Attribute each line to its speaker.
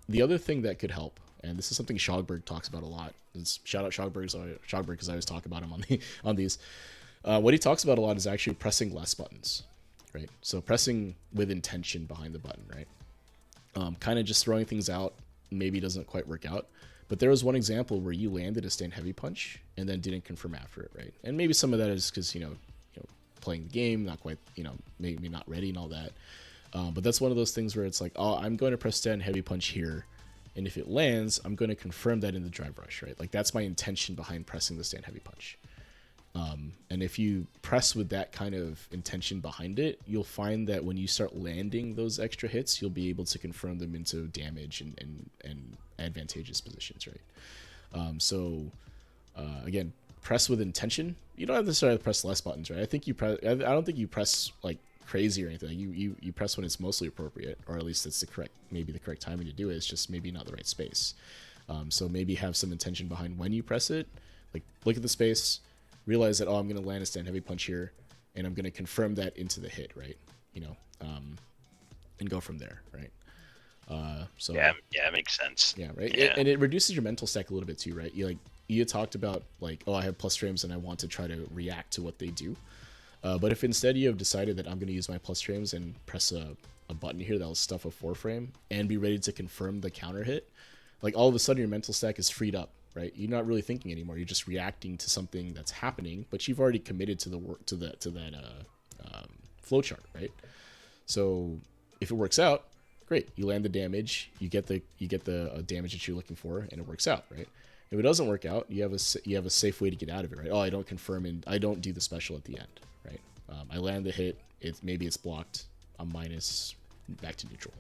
Speaker 1: the other thing that could help, and this is something Shogberg talks about a lot. Shout out Shogberg because I always talk about him on on these. What he talks about a lot is actually pressing less buttons, right? So pressing with intention behind the button, right? Kind of just throwing things out maybe doesn't quite work out. But there was one example where you landed a stand heavy punch and then didn't confirm after it, right? And maybe some of that is because playing the game, not quite, maybe not ready and all that. But that's one of those things where it's like, oh, I'm going to press stand heavy punch here, and if it lands, I'm going to confirm that in the drive rush, right? Like that's my intention behind pressing the stand heavy punch. And if you press with that kind of intention behind it, you'll find that when you start landing those extra hits, you'll be able to confirm them into damage and advantageous positions, right? Again, press with intention. You don't have to necessarily press less buttons, right? I think you press. I don't think you press like crazy or anything. You press when it's mostly appropriate, or at least it's the correct timing to do it. It's just maybe not the right space. So maybe have some intention behind when you press it. Like look at the space, realize that, oh, I'm going to land a stand heavy punch here, and I'm going to confirm that into the hit, right? And go from there, right?
Speaker 2: Yeah, makes sense.
Speaker 1: Yeah, right.
Speaker 2: Yeah.
Speaker 1: And it reduces your mental stack a little bit too, right? You talked about like, oh, I have plus frames and I want to try to react to what they do. But if instead you have decided that I'm going to use my plus frames and press a button here that'll stuff a 4-frame and be ready to confirm the counter hit, like all of a sudden your mental stack is freed up, right? You're not really thinking anymore. You're just reacting to something that's happening, but you've already committed to the work to that flow chart, right? So if it works out, great. You land the damage, you get the damage that you're looking for, and it works out, right? If it doesn't work out, you have a safe way to get out of it, right? Oh, I don't confirm and I don't do the special at the end, right? I land the hit. Maybe it's blocked. I'm minus back to neutral,